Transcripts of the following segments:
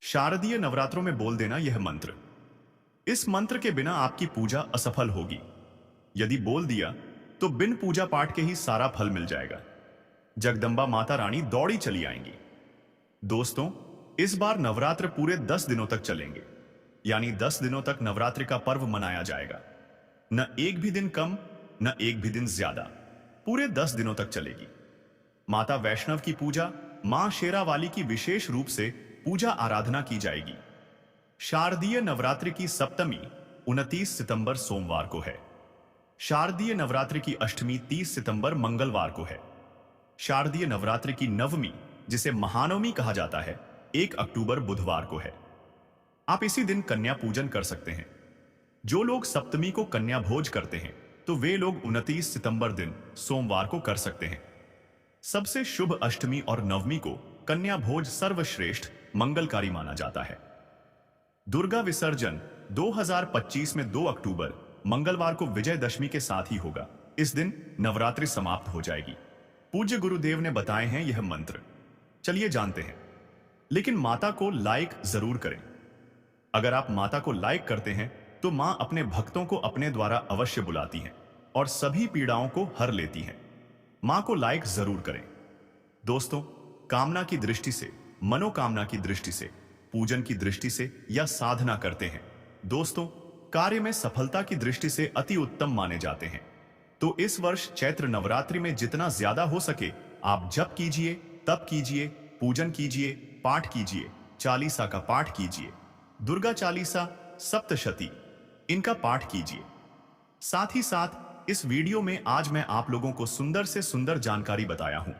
शारदीय नवरात्रों में बोल देना यह मंत्र। इस मंत्र के बिना आपकी पूजा असफल होगी। यदि बोल दिया तो बिन पूजा पाठ के ही सारा फल मिल जाएगा। जगदंबा माता रानी दौड़ी चली आएंगी। दोस्तों, इस बार नवरात्र पूरे 10 दिनों तक चलेंगे, यानी 10 दिनों तक नवरात्रि का पर्व मनाया जाएगा। न एक भी दिन कम, न एक भी दिन ज्यादा, पूरे 10 दिनों तक चलेगी। माता वैष्णव की पूजा, मां शेरावाली की विशेष रूप से पूजा आराधना की जाएगी। शारदीय नवरात्रि की सप्तमी 29 सितंबर सोमवार को है। शारदीय नवरात्रि की अष्टमी 30 सितंबर मंगलवार को है। शारदीय नवरात्रि की नवमी, जिसे महानवमी कहा जाता है, 1 अक्टूबर बुधवार को है। आप इसी दिन कन्या पूजन कर सकते हैं। जो लोग सप्तमी को कन्या भोज करते हैं तो वे लोग 29 सितंबर दिन सोमवार को कर सकते हैं। सबसे शुभ अष्टमी और नवमी को कन्या भोज सर्वश्रेष्ठ मंगलकारी माना जाता है। दुर्गा विसर्जन 2025 में 2 अक्टूबर मंगलवार को विजयदशमी के साथ ही होगा। इस दिन नवरात्रि समाप्त हो जाएगी। पूज्य गुरुदेव ने बताए हैं यह मंत्र। चलिए जानते हैं, लेकिन माता को लाइक जरूर करें। अगर आप माता को लाइक करते हैं तो मां अपने भक्तों को अपने द्वारा अवश्य बुलाती हैं और सभी पीड़ाओं को हर लेती हैं। मां को लाइक जरूर करें। दोस्तों, कामना की दृष्टि से, मनोकामना की दृष्टि से, पूजन की दृष्टि से या साधना करते हैं, दोस्तों, कार्य में सफलता की दृष्टि से अति उत्तम माने जाते हैं। तो इस वर्ष चैत्र नवरात्रि में जितना ज्यादा हो सके आप जप कीजिए, तप कीजिए, पूजन कीजिए, पाठ कीजिए, चालीसा का पाठ कीजिए, दुर्गा चालीसा, सप्तशती, इनका पाठ कीजिए। साथ ही साथ इस वीडियो में आज मैं आप लोगों को सुंदर से सुंदर जानकारी बताया हूं,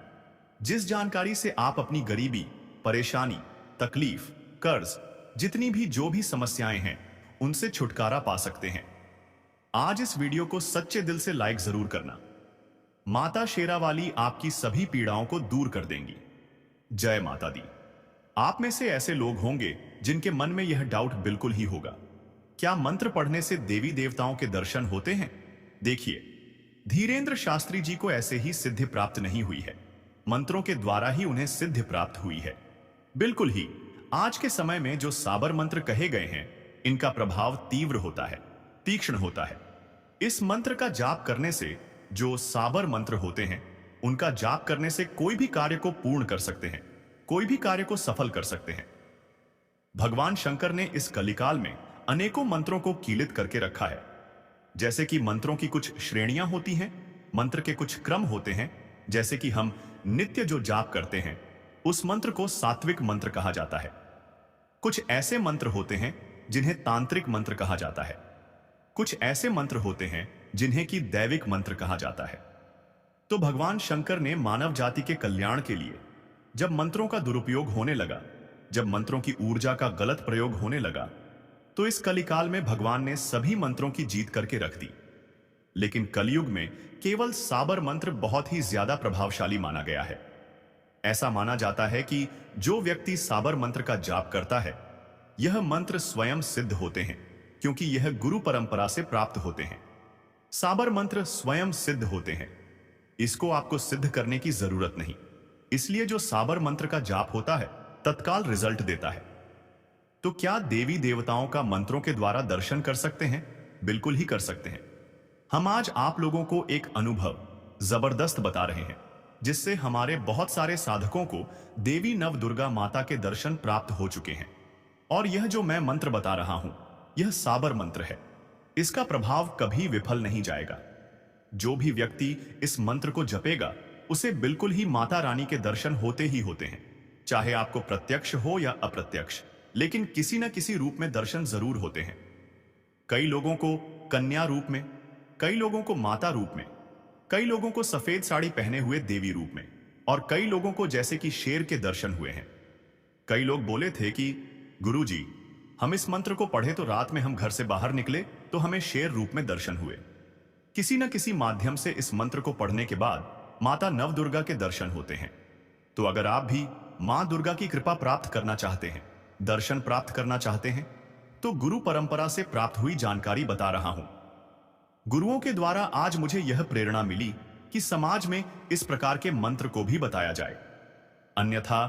जिस जानकारी से आप अपनी गरीबी, परेशानी, तकलीफ, कर्ज, जितनी भी जो भी समस्याएं हैं उनसे छुटकारा पा सकते हैं। आज इस वीडियो को सच्चे दिल से लाइक जरूर करना। माता शेरावाली आपकी सभी पीड़ाओं को दूर कर देंगी। जय माता दी। आप में से ऐसे लोग होंगे जिनके मन में यह डाउट बिल्कुल ही होगा, क्या मंत्र पढ़ने से देवी देवताओं के दर्शन होते हैं? देखिए, धीरेन्द्र शास्त्री जी को ऐसे ही सिद्धि प्राप्त नहीं हुई है, मंत्रों के द्वारा ही उन्हें सिद्धि प्राप्त हुई है। बिल्कुल ही आज के समय में जो साबर मंत्र कहे गए हैं, इनका प्रभाव तीव्र होता है, तीक्ष्ण होता है। इस मंत्र का जाप करने से, जो साबर मंत्र होते हैं, उनका जाप करने से कोई भी कार्य को पूर्ण कर सकते हैं, कोई भी कार्य को सफल कर सकते हैं। भगवान शंकर ने इस कलिकाल में अनेकों मंत्रों को कीलित करके रखा है। जैसे कि मंत्रों की कुछ श्रेणियां होती हैं, मंत्र के कुछ क्रम होते हैं। जैसे कि हम नित्य जो जाप करते हैं उस मंत्र को सात्विक मंत्र कहा जाता है। कुछ ऐसे मंत्र होते हैं जिन्हें तांत्रिक मंत्र कहा जाता है। कुछ ऐसे मंत्र होते हैं जिन्हें कि दैविक मंत्र कहा जाता है। तो भगवान शंकर ने मानव जाति के कल्याण के लिए जब मंत्रों का दुरुपयोग होने लगा, जब मंत्रों की ऊर्जा का गलत प्रयोग होने लगा, तो इस कलिकाल में भगवान ने सभी मंत्रों की जीत करके रख दी। लेकिन कलयुग में केवल साबर मंत्र बहुत ही ज्यादा प्रभावशाली माना गया है। ऐसा माना जाता है कि जो व्यक्ति साबर मंत्र का जाप करता है, यह मंत्र स्वयं सिद्ध होते हैं, क्योंकि यह गुरु परंपरा से प्राप्त होते हैं। साबर मंत्र स्वयं सिद्ध होते हैं, इसको आपको सिद्ध करने की जरूरत नहीं। इसलिए जो साबर मंत्र का जाप होता है तत्काल रिजल्ट देता है। तो क्या देवी देवताओं का मंत्रों के द्वारा दर्शन कर सकते हैं? बिल्कुल ही कर सकते हैं। हम आज आप लोगों को एक अनुभव जबरदस्त बता रहे हैं, जिससे हमारे बहुत सारे साधकों को देवी नव दुर्गा माता के दर्शन प्राप्त हो चुके हैं। और यह जो मैं मंत्र बता रहा हूं, यह साबर मंत्र है। इसका प्रभाव कभी विफल नहीं जाएगा। जो भी व्यक्ति इस मंत्र को जपेगा, उसे बिल्कुल ही माता रानी के दर्शन होते ही होते हैं। चाहे आपको प्रत्यक्ष हो या अप्रत्यक्ष, लेकिन किसी न किसी रूप में दर्शन जरूर होते हैं। कई लोगों को कन्या रूप में, कई लोगों को माता रूप में, कई लोगों को सफेद साड़ी पहने हुए देवी रूप में, और कई लोगों को जैसे कि शेर के दर्शन हुए हैं। कई लोग बोले थे कि गुरुजी, हम इस मंत्र को पढ़े तो रात में हम घर से बाहर निकले तो हमें शेर रूप में दर्शन हुए। किसी न किसी माध्यम से इस मंत्र को पढ़ने के बाद माता नवदुर्गा के दर्शन होते हैं। तो अगर आप भी मां दुर्गा की कृपा प्राप्त करना चाहते हैं, दर्शन प्राप्त करना चाहते हैं, तो गुरु परंपरा से प्राप्त हुई जानकारी बता रहा हूं। गुरुओं के द्वारा आज मुझे यह प्रेरणा मिली कि समाज में इस प्रकार के मंत्र को भी बताया जाए। अन्यथा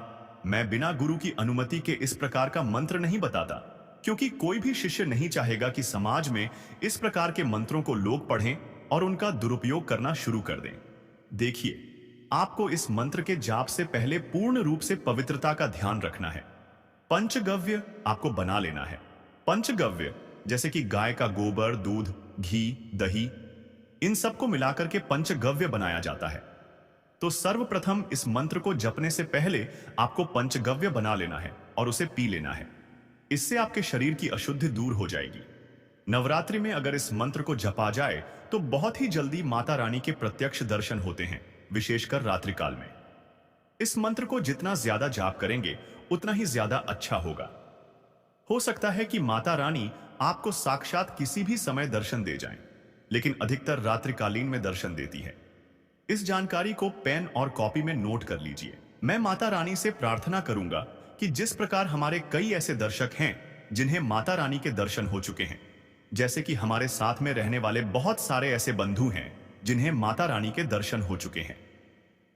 मैं बिना गुरु की अनुमति के इस प्रकार का मंत्र नहीं बताता, क्योंकि कोई भी शिष्य नहीं चाहेगा कि समाज में इस प्रकार के मंत्रों को लोग पढ़ें और उनका दुरुपयोग करना शुरू कर दें। देखिए, आपको इस मंत्र के जाप से पहले पूर्ण रूप से पवित्रता का ध्यान रखना है। पंचगव्य आपको बना लेना है। पंचगव्य जैसे कि गाय का गोबर, दूध, घी, दही, इन सबको मिलाकर के पंचगव्य बनाया जाता है। तो सर्वप्रथम इस मंत्र को जपने से पहले आपको पंचगव्य बना लेना है और उसे पी लेना है। इससे आपके शरीर की अशुद्धि दूर हो जाएगी। नवरात्रि में अगर इस मंत्र को जपा जाए तो बहुत ही जल्दी माता रानी के प्रत्यक्ष दर्शन होते हैं, विशेषकर रात्रि काल में। इस मंत्र को जितना ज्यादा जाप करेंगे उतना ही ज्यादा अच्छा होगा। हो सकता है कि माता रानी आपको साक्षात किसी भी समय दर्शन दे जाएं, लेकिन अधिकतर रात्रिकालीन में दर्शन देती है। इस जानकारी को पेन और कॉपी में नोट कर लीजिए। मैं माता रानी से प्रार्थना करूंगा कि जिस प्रकार हमारे कई ऐसे दर्शक हैं जिन्हें माता रानी के दर्शन हो चुके हैं, जैसे कि हमारे साथ में रहने वाले बहुत सारे ऐसे बंधु हैं जिन्हें माता रानी के दर्शन हो चुके हैं,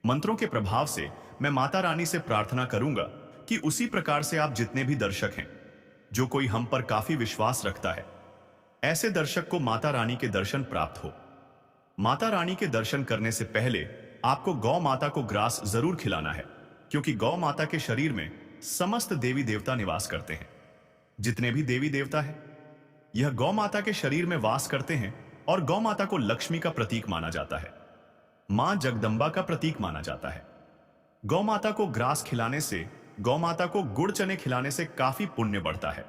मंत्रों के प्रभाव से मैं माता रानी से प्रार्थना करूंगा कि उसी प्रकार से आप जितने भी दर्शक हैं, जो कोई हम पर काफी विश्वास रखता है, ऐसे दर्शक को माता रानी के दर्शन प्राप्त हो। माता रानी के दर्शन करने से पहले आपको गौ माता को ग्रास जरूर खिलाना है, क्योंकि गौ माता के शरीर में समस्त देवी देवता निवास करते हैं। जितने भी देवी देवता हैं, यह गौ माता के शरीर में वास करते हैं और गौ माता को लक्ष्मी का प्रतीक माना जाता है, मां जगदंबा का प्रतीक माना जाता है। गौ माता को ग्रास खिलाने से, गौ माता को गुड़ चने खिलाने से काफी पुण्य बढ़ता है।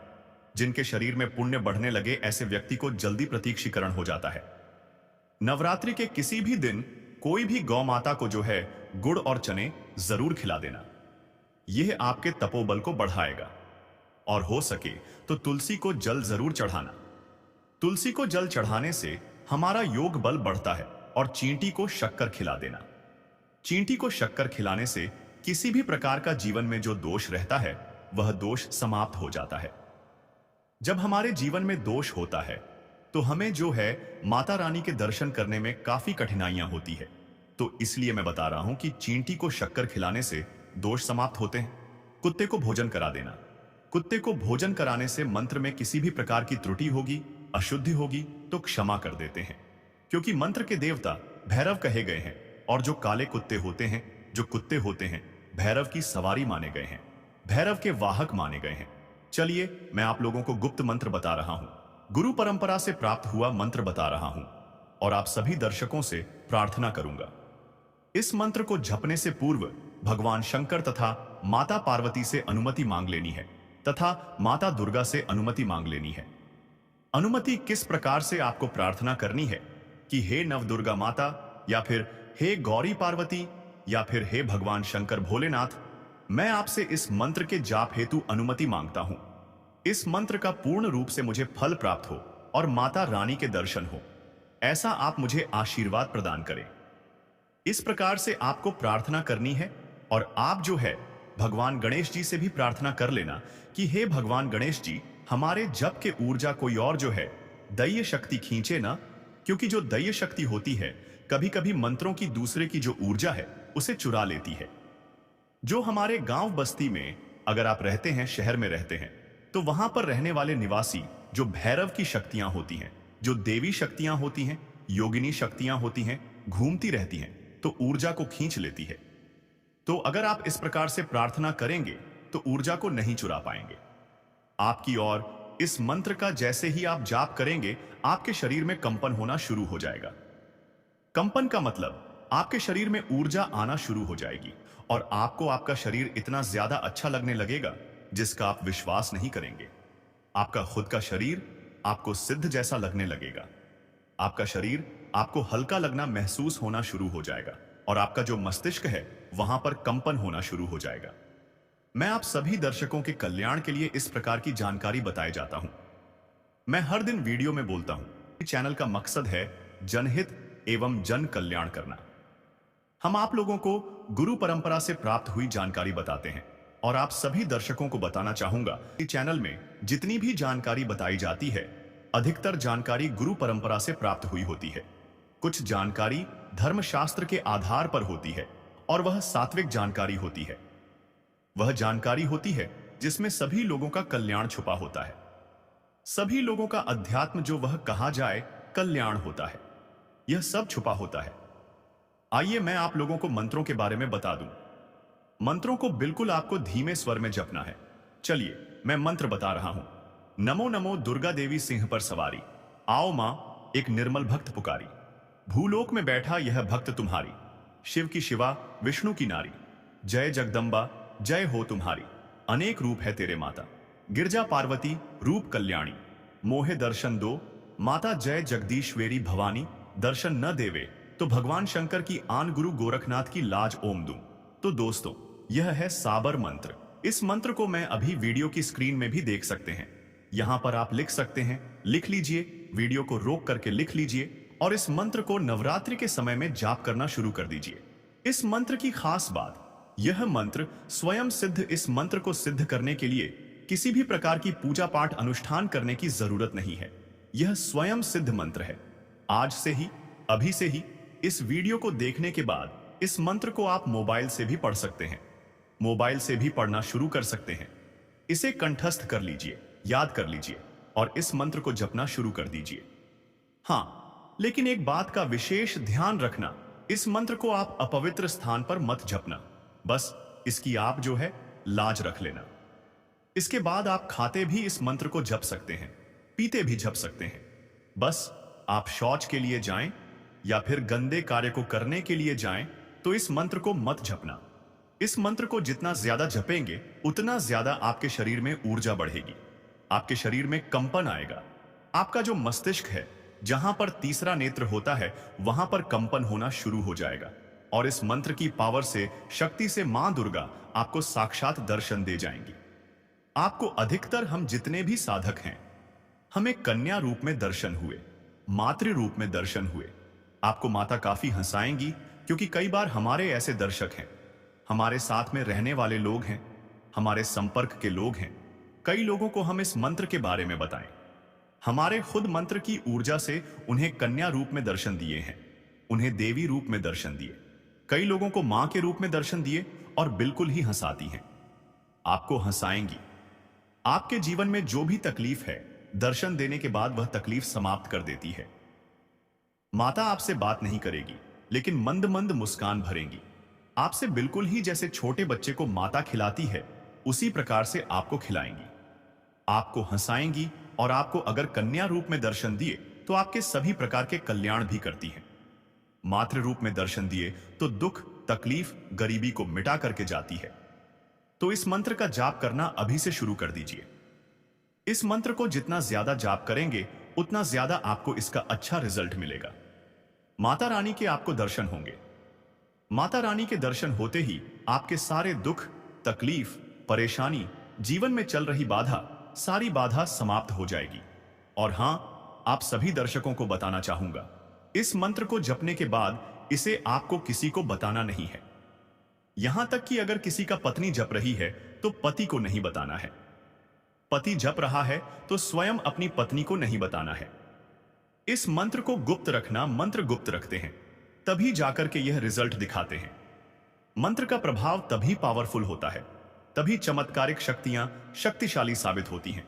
जिनके शरीर में पुण्य बढ़ने लगे ऐसे व्यक्ति को जल्दी प्रतीक्षीकरण हो जाता है। नवरात्रि के किसी भी दिन कोई भी गौ माता को जो है गुड़ और चने जरूर खिला देना। यह आपके तपोबल को बढ़ाएगा। और हो सके तो तुलसी को जल जरूर चढ़ाना। तुलसी को जल चढ़ाने से हमारा योग बल बढ़ता है। और चींटी को शक्कर खिला देना। चींटी को शक्कर खिलाने से किसी भी प्रकार का जीवन में जो दोष रहता है वह दोष समाप्त हो जाता है। जब हमारे जीवन में दोष होता है तो हमें जो है माता रानी के दर्शन करने में काफी कठिनाइयां होती है। तो इसलिए मैं बता रहा हूं कि चींटी को शक्कर खिलाने से दोष समाप्त होते हैं। कुत्ते को भोजन करा देना। कुत्ते को भोजन कराने से मंत्र में किसी भी प्रकार की त्रुटि होगी, अशुद्धि होगी तो क्षमा कर देते हैं, क्योंकि मंत्र के देवता भैरव कहे गए हैं। और जो काले कुत्ते होते हैं, जो कुत्ते होते हैं, भैरव की सवारी माने गए हैं, भैरव के वाहक माने गए हैं। चलिए मैं आप लोगों को गुप्त मंत्र बता रहा हूं, गुरु परंपरा से प्राप्त हुआ मंत्र बता रहा हूं और आप सभी दर्शकों से प्रार्थना करूंगा। इस मंत्र को जपने से पूर्व भगवान शंकर तथा माता पार्वती से अनुमति मांग लेनी है तथा माता दुर्गा से अनुमति मांग लेनी है। अनुमति किस प्रकार से आपको प्रार्थना करनी है कि हे नव दुर्गा माता, या फिर हे गौरी पार्वती, या फिर हे भगवान शंकर भोलेनाथ, मैं आपसे इस मंत्र के जाप हेतु अनुमति मांगता हूं। इस मंत्र का पूर्ण रूप से मुझे फल प्राप्त हो और माता रानी के दर्शन हो, ऐसा आप मुझे आशीर्वाद प्रदान करें। इस प्रकार से आपको प्रार्थना करनी है। और आप जो है भगवान गणेश जी से भी प्रार्थना कर लेना कि हे भगवान गणेश जी, हमारे जप के ऊर्जा कोई और जो है दैय शक्ति खींचे ना, क्योंकि जो दैय शक्ति होती है कभी कभी मंत्रों की दूसरे की जो ऊर्जा है उसे चुरा लेती है। जो हमारे गांव बस्ती में अगर आप रहते हैं, शहर में रहते हैं, तो वहां पर रहने वाले निवासी जो भैरव की शक्तियां होती हैं, जो देवी शक्तियां होती हैं, योगिनी शक्तियां होती हैं, घूमती रहती हैं, तो ऊर्जा को खींच लेती है। तो अगर आप इस प्रकार से प्रार्थना करेंगे तो ऊर्जा को नहीं चुरा पाएंगे। आपकी ओर इस मंत्र का जैसे ही आप जाप करेंगे, आपके शरीर में कंपन होना शुरू हो जाएगा। कंपन का मतलब आपके शरीर में ऊर्जा आना शुरू हो जाएगी और आपको आपका शरीर इतना ज्यादा अच्छा लगने लगेगा जिसका आप विश्वास नहीं करेंगे। आपका खुद का शरीर आपको सिद्ध जैसा लगने लगेगा। आपका शरीर आपको हल्का लगना महसूस होना शुरू हो जाएगा और आपका जो मस्तिष्क है वहां पर कंपन होना शुरू हो जाएगा। मैं आप सभी दर्शकों के कल्याण के लिए इस प्रकार की जानकारी बताए जाता हूं। मैं हर दिन वीडियो में बोलता हूं। चैनल का मकसद है जनहित एवं जन कल्याण करना। हम आप लोगों को गुरु परंपरा से प्राप्त हुई जानकारी बताते हैं और आप सभी दर्शकों को बताना चाहूंगा कि चैनल में जितनी भी जानकारी बताई जाती है, अधिकतर जानकारी गुरु परंपरा से प्राप्त हुई होती है। कुछ जानकारी धर्मशास्त्र के आधार पर होती है और वह सात्विक जानकारी होती है। वह जानकारी होती है जिसमें सभी लोगों का कल्याण छुपा होता है। सभी लोगों का अध्यात्म जो वह कहा जाए कल्याण होता है, यह सब छुपा होता है। आइए मैं आप लोगों को मंत्रों के बारे में बता दूं। मंत्रों को बिल्कुल आपको धीमे स्वर में जपना है। चलिए मैं मंत्र बता रहा हूं। नमो नमो दुर्गा देवी सिंह पर सवारी, आओ मां एक निर्मल भक्त पुकारी। भूलोक में बैठा यह भक्त तुम्हारी, शिव की शिवा विष्णु की नारी। जय जगदम्बा जय हो तुम्हारी, अनेक रूप है तेरे माता। गिरजा पार्वती रूप कल्याणी, मोहे दर्शन दो माता। जय जगदीश्वरी भवानी, दर्शन न देवे तो भगवान शंकर की आन गुरु गोरखनाथ की लाज ओम दूं। तो दोस्तों, यह है साबर मंत्र। इस मंत्र को मैं अभी वीडियो की स्क्रीन में भी देख सकते हैं। यहां पर आप लिख सकते हैं, लिख लीजिए, वीडियो को रोक करके लिख लीजिए और इस मंत्र को नवरात्रि के समय में जाप करना शुरू कर दीजिए। इस मंत्र की खास बात, यह मंत्र स्वयं सिद्ध। इस मंत्र को सिद्ध करने के लिए किसी भी प्रकार की पूजा पाठ अनुष्ठान करने की जरूरत नहीं है। यह स्वयं सिद्ध मंत्र है। आज से ही, अभी से ही इस वीडियो को देखने के बाद इस मंत्र को आप मोबाइल से भी पढ़ सकते हैं। मोबाइल से भी पढ़ना शुरू कर सकते हैं। इसे कंठस्थ कर लीजिए, याद कर लीजिए और इस मंत्र को जपना शुरू कर दीजिए। हां, लेकिन एक बात का विशेष ध्यान रखना, इस मंत्र को आप अपवित्र स्थान पर मत जपना। बस इसकी आप जो है लाज रख लेना। इसके बाद आप खाते भी इस मंत्र को जप सकते हैं, पीते भी जप सकते हैं। बस आप शौच के लिए जाएं या फिर गंदे कार्य को करने के लिए जाएं तो इस मंत्र को मत जपना। इस मंत्र को जितना ज्यादा जपेंगे उतना ज्यादा आपके शरीर में ऊर्जा बढ़ेगी, आपके शरीर में कंपन आएगा। आपका जो मस्तिष्क है, जहां पर तीसरा नेत्र होता है, वहां पर कंपन होना शुरू हो जाएगा और इस मंत्र की पावर से, शक्ति से मां दुर्गा आपको साक्षात दर्शन दे जाएंगी। आपको अधिकतर हम जितने भी साधक हैं, हमें कन्या रूप में दर्शन हुए, मातृ रूप में दर्शन हुए। आपको माता काफी हंसाएंगी क्योंकि कई बार हमारे ऐसे दर्शक हैं, हमारे साथ में रहने वाले लोग हैं, हमारे संपर्क के लोग हैं। कई लोगों को हम इस मंत्र के बारे में बताएं। हमारे खुद मंत्र की ऊर्जा से उन्हें कन्या रूप में दर्शन दिए हैं, उन्हें देवी रूप में दर्शन दिए, कई लोगों को मां के रूप में दर्शन दिए और बिल्कुल ही हंसाती हैं। आपको हंसाएंगी। आपके जीवन में जो भी तकलीफ है, दर्शन देने के बाद वह तकलीफ समाप्त कर देती है। माता आपसे बात नहीं करेगी, लेकिन मंद मंद मुस्कान भरेंगी। आपसे बिल्कुल ही जैसे छोटे बच्चे को माता खिलाती है, उसी प्रकार से आपको खिलाएंगी, आपको हंसाएंगी और आपको अगर कन्या रूप में दर्शन दिए तो आपके सभी प्रकार के कल्याण भी करती हैं। मातृ रूप में दर्शन दिए तो दुख, तकलीफ, गरीबी को मिटा करके जाती है। तो इस मंत्र का जाप करना अभी से शुरू कर दीजिए। इस मंत्र को जितना ज्यादा जाप करेंगे उतना ज्यादा आपको इसका अच्छा रिजल्ट मिलेगा। माता रानी के आपको दर्शन होंगे। माता रानी के दर्शन होते ही आपके सारे दुख, तकलीफ, परेशानी, जीवन में चल रही बाधा, सारी बाधा समाप्त हो जाएगी। और हां, आप सभी दर्शकों को बताना चाहूंगा, इस मंत्र को जपने के बाद इसे आपको किसी को बताना नहीं है। यहां तक कि अगर किसी का पत्नी जप रही है तो पति को नहीं बताना है। पति जप रहा है तो स्वयं अपनी पत्नी को नहीं बताना है। इस मंत्र को गुप्त रखना, मंत्र गुप्त रखते हैं, तभी जाकर के यह रिजल्ट दिखाते हैं। मंत्र का प्रभाव तभी पावरफुल होता है, तभी चमत्कारिक शक्तियां शक्तिशाली साबित होती हैं,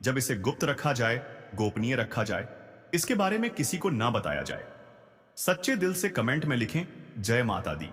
जब इसे गुप्त रखा जाए, गोपनीय रखा जाए, इसके बारे में किसी को ना बताया जाए। सच्चे दिल से कमेंट में लिखें, जय माता दी।